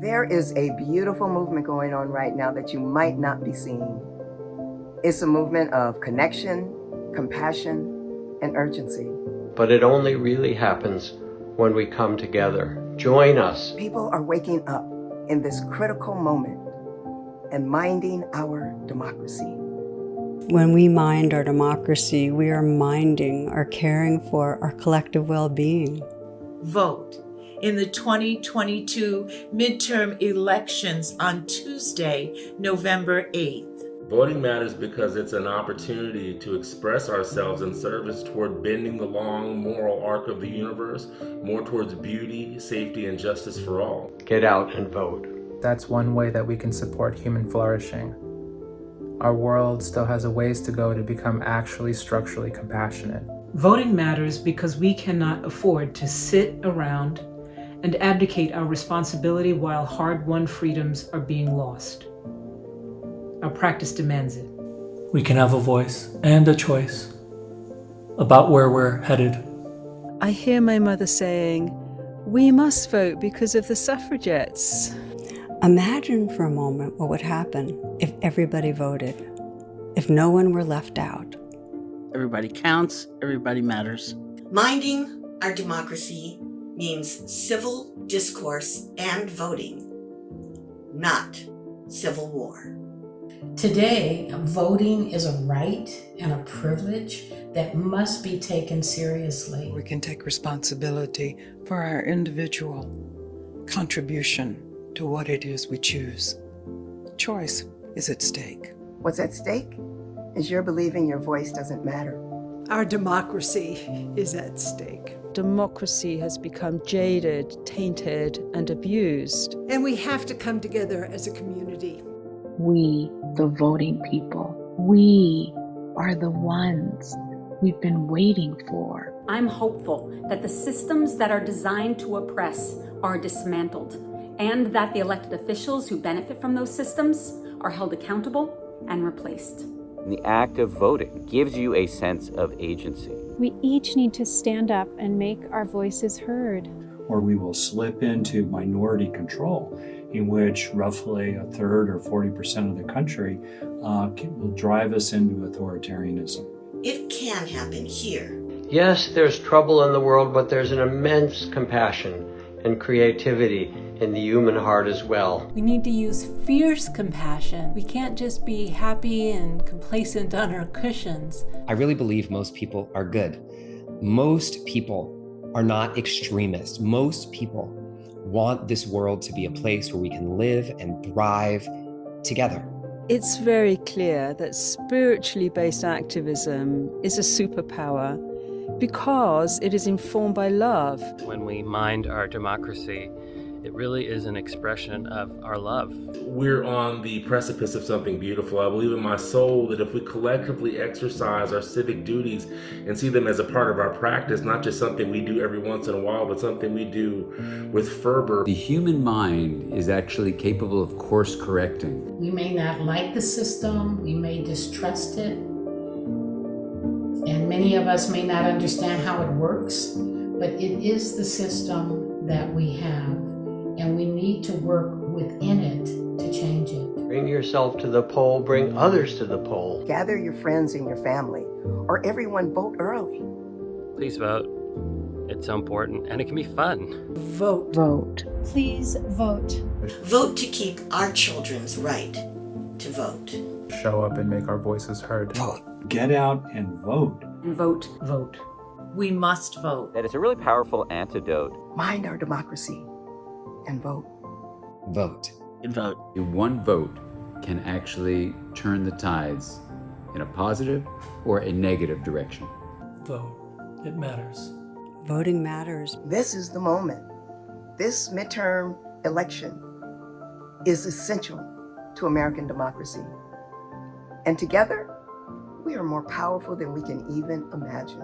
There is a beautiful movement going on right now that you might not be seeing. It's a movement of connection, compassion, and urgency. But it only really happens when we come together. Join us. People are waking up in this critical moment and minding our democracy. When we mind our democracy, we are minding or caring for our collective well-being. Vote in the 2022 midterm elections on Tuesday, November 8th. Voting matters because it's an opportunity to express ourselves in service toward bending the long moral arc of the universe more towards beauty, safety, and justice for all. Get out and vote. That's one way that we can support human flourishing. Our world still has a ways to go to become actually structurally compassionate. Voting matters because we cannot afford to sit around and abdicate our responsibility while hard-won freedoms are being lost. Our practice demands it. We can have a voice and a choice about where we're headed. I hear my mother saying, "We must vote because of the suffragettes." Imagine for a moment what would happen if everybody voted, if no one were left out. Everybody counts, everybody matters. Minding our democracy means civil discourse and voting, not civil war. Today, voting is a right and a privilege that must be taken seriously. We can take responsibility for our individual contribution to what it is we choose. Choice is at stake. What's at stake is your believing your voice doesn't matter. Our democracy is at stake. Democracy has become jaded, tainted, and abused. And we have to come together as a community. We, the voting people, we are the ones we've been waiting for. I'm hopeful that the systems that are designed to oppress are dismantled, and that the elected officials who benefit from those systems are held accountable and replaced. The act of voting gives you a sense of agency. We each need to stand up and make our voices heard. Or we will slip into minority control, in which roughly a third or 40% of the country will drive us into authoritarianism. It can happen here. Yes, there's trouble in the world, but there's an immense compassion and creativity in the human heart as well. We need to use fierce compassion. We can't just be happy and complacent on our cushions. I really believe most people are good. Most people are not extremists. Most people want this world to be a place where we can live and thrive together. It's very clear that spiritually based activism is a superpower because it is informed by love. When we mind our democracy, it really is an expression of our love. We're on the precipice of something beautiful. I believe in my soul that if we collectively exercise our civic duties and see them as a part of our practice, not just something we do every once in a while, but something we do with fervor. The human mind is actually capable of course correcting. We may not like the system, we may distrust it, and many of us may not understand how it works, but it is the system that we have, and we need to work within it to change it. Bring yourself to the poll, bring others to the poll. Gather your friends and your family, or everyone vote early. Please vote. It's so important, and it can be fun. Vote. Vote. Please vote. Vote to keep our children's right to vote. Show up and make our voices heard. Vote. Get out and vote. And vote. Vote. We must vote. That is a really powerful antidote. Mind our democracy and vote. Vote. And vote. One vote can actually turn the tides in a positive or a negative direction. Vote. It matters. Voting matters. This is the moment. This midterm election is essential to American democracy. And together, we are more powerful than we can even imagine.